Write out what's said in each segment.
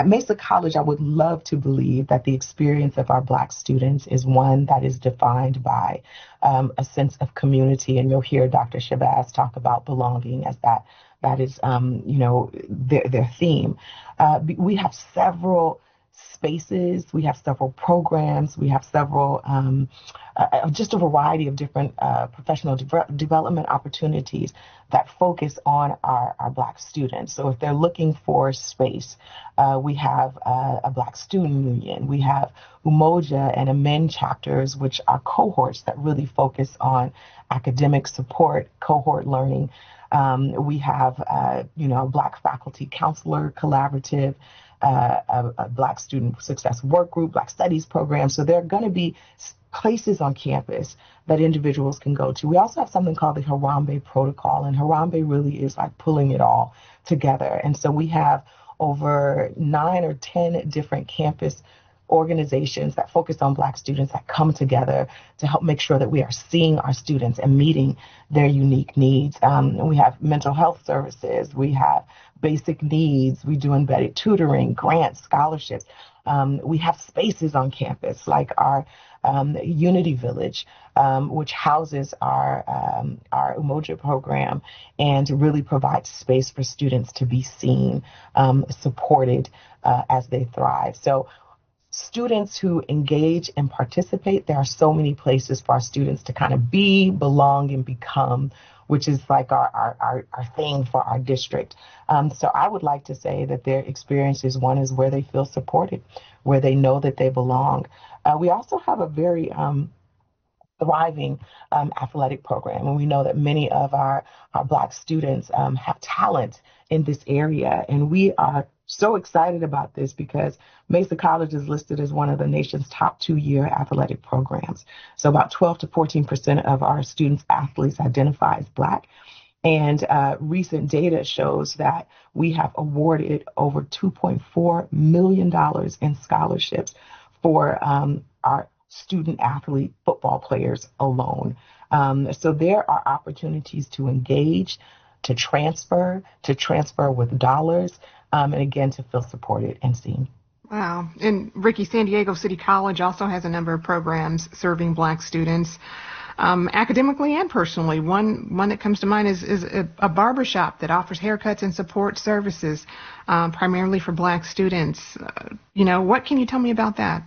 At Mesa College, I would love to believe that the experience of our Black students is one that is defined by a sense of community. And you'll hear Dr. Shabazz talk about belonging as that is, their theme. We have several spaces, we have several programs, we have several, just a variety of different professional development opportunities that focus on our Black students. So if they're looking for space, we have a Black student union, we have Umoja and Amen chapters, which are cohorts that really focus on academic support, cohort learning. We have, a Black faculty counselor collaborative, a Black student success work group, Black studies program. So there are going to be places on campus that individuals can go to. We also have something called the Harambe Protocol, and Harambe really is like pulling it all together. And so we have over 9 or 10 different campus organizations that focus on Black students that come together to help make sure that we are seeing our students and meeting their unique needs. We have mental health services, we have basic needs, we do embedded tutoring, grants, scholarships. We have spaces on campus like our Unity Village, which houses our Umoja program and really provides space for students to be seen, supported as they thrive. So students who engage and participate, there are so many places for our students to kind of be, belong, and become, which is like our thing for our district. So I would like to say that their experience is one is where they feel supported, where they know that they belong. We also have a very thriving athletic program. And we know that many of our Black students have talent in this area. And we are so excited about this because Mesa College is listed as one of the nation's top 2-year athletic programs. So about 12 to 14% of our students athletes identify as Black. And recent data shows that we have awarded over $2.4 million in scholarships for our student athlete football players alone. So there are opportunities to engage, to transfer with dollars, and again, to feel supported and seen. Wow. And Ricky, San Diego City College also has a number of programs serving Black students, academically and personally. One that comes to mind is a barbershop that offers haircuts and support services, primarily for Black students. What can you tell me about that?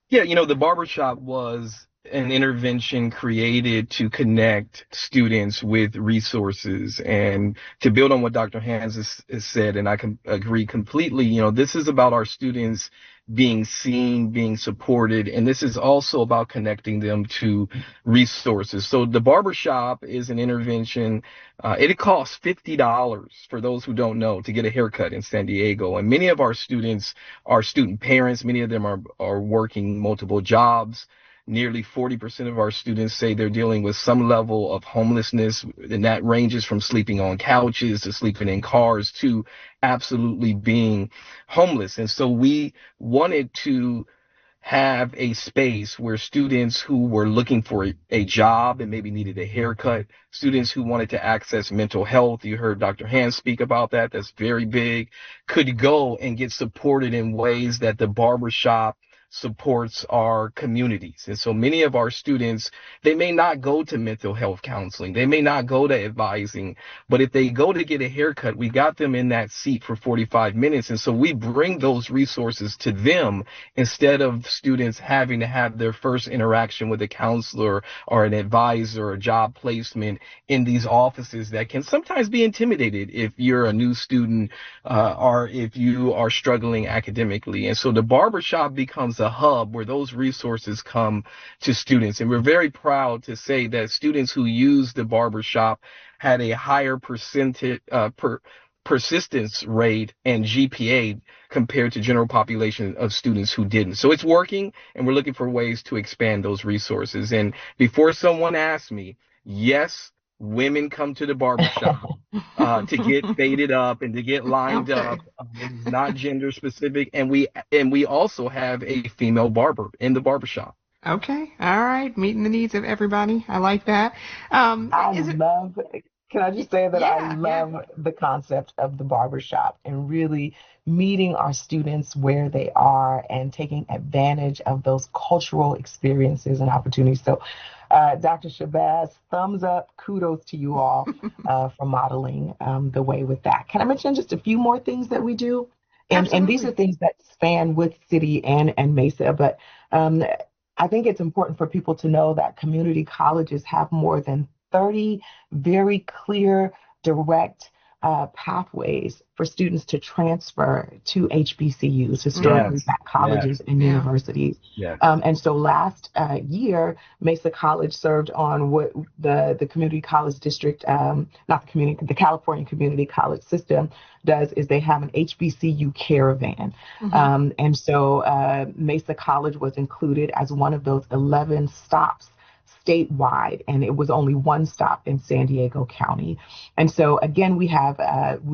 Yeah, the barbershop was an intervention created to connect students with resources. And to build on what Dr. Hans has said, and I can agree completely, this is about our students being seen, being supported, and this is also about connecting them to resources. So the barbershop is an intervention. It costs $50 for those who don't know to get a haircut in San Diego. And many of our students are student parents. Many of them are working multiple jobs. Nearly 40% of our students say they're dealing with some level of homelessness, and that ranges from sleeping on couches to sleeping in cars to absolutely being homeless. And so we wanted to have a space where students who were looking for a job and maybe needed a haircut, students who wanted to access mental health, you heard Dr. Hans speak about that, that's very big, could go and get supported in ways that the barbershop supports our communities. And so many of our students, they may not go to mental health counseling, they may not go to advising, but if they go to get a haircut, we got them in that seat for 45 minutes. And so we bring those resources to them instead of students having to have their first interaction with a counselor or an advisor or job placement in these offices that can sometimes be intimidated if you're a new student or if you are struggling academically. And so the barbershop becomes a hub where those resources come to students. And we're very proud to say that students who use the barbershop had a higher persistence rate and GPA compared to general population of students who didn't. So it's working, and we're looking for ways to expand those resources. And before someone asks me, yes, women come to the barbershop to get faded up and to get lined up. It's not gender specific. And we also have a female barber in the barbershop. Okay. All right. Meeting the needs of everybody. I like that. Can I just say that I love the concept of the barbershop and really meeting our students where they are and taking advantage of those cultural experiences and opportunities. So, Dr. Shabazz, thumbs up, kudos to you all for modeling the way with that. Can I mention just a few more things that we do? And these are Absolutely. things that span with City and Mesa, but um, I think it's important for people to know that community colleges have more than 30 very clear, direct pathways for students to transfer to HBCUs, historically Mm-hmm. Yes. black Yes. colleges and Yeah. universities. Yes. And so last year, Mesa College served on what the community college district, not the community, the California Community College system does is they have an HBCU caravan. Mm-hmm. And so Mesa College was included as one of those 11 stops statewide, and it was only one stop in San Diego County. And so again, we have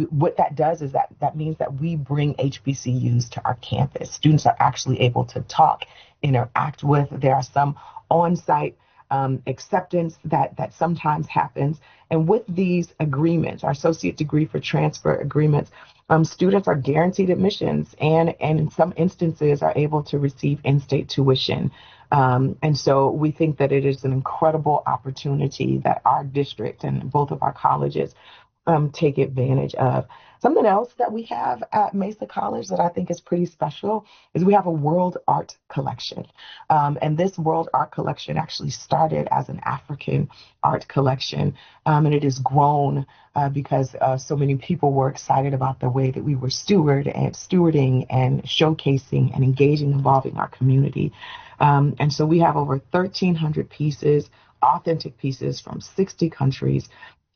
what that does is that means that we bring HBCUs to our campus. Students are actually able to talk, interact with. There are some on-site acceptance that sometimes happens. And with these agreements, our associate degree for transfer agreements, students are guaranteed admissions and in some instances are able to receive in-state tuition. And so we think that it is an incredible opportunity that our district and both of our colleges take advantage of. Something else that we have at Mesa College that I think is pretty special is we have a world art collection. And this world art collection actually started as an African art collection, and it has grown because so many people were excited about the way that we were stewarding and showcasing and engaging, involving our community. And so we have over 1,300 pieces, authentic pieces from 60 countries.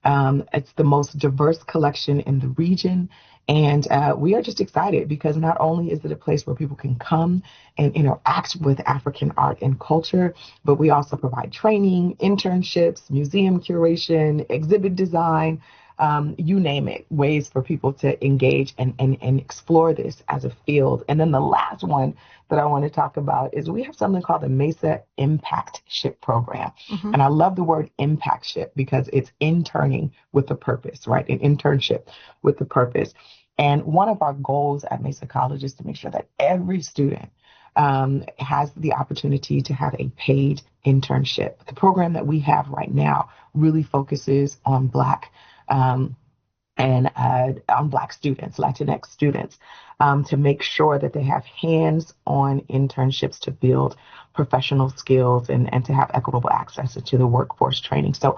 It's the most diverse collection in the region. And we are just excited because not only is it a place where people can come and interact with African art and culture, but we also provide training, internships, museum curation, exhibit design, you name it, ways for people to engage and explore this as a field. And then the last one that I want to talk about is we have something called the Mesa Impact Ship Program. Mm-hmm. And I love the word impact ship because it's interning with a purpose, right? An internship with a purpose. And one of our goals at Mesa College is to make sure that every student has the opportunity to have a paid internship. The program that we have right now really focuses on Black and on Black students, Latinx students, to make sure that they have hands-on internships to build professional skills and to have equitable access to the workforce training. So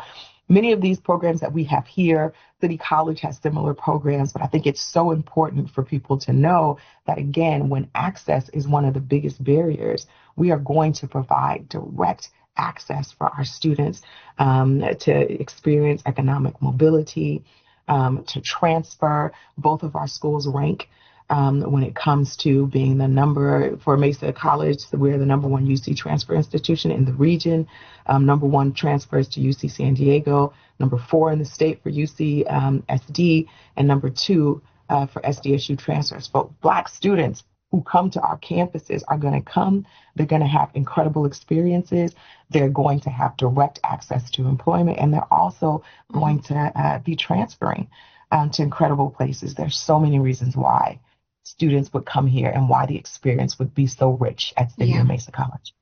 many of these programs that we have here, City College has similar programs, but I think it's so important for people to know that, again, when access is one of the biggest barriers, we are going to provide direct access for our students to experience economic mobility, to transfer. Both of our schools rank when it comes to being the number for Mesa College. We're the number one UC transfer institution in the region. Number one transfers to UC San Diego. Number four in the state for UC SD, and number two for SDSU transfers. For Black students who come to our campuses are going to come. They're going to have incredible experiences. They're going to have direct access to employment, and they're also going to be transferring to incredible places. There's so many reasons why students would come here and why the experience would be so rich at City Yeah. and Mesa College.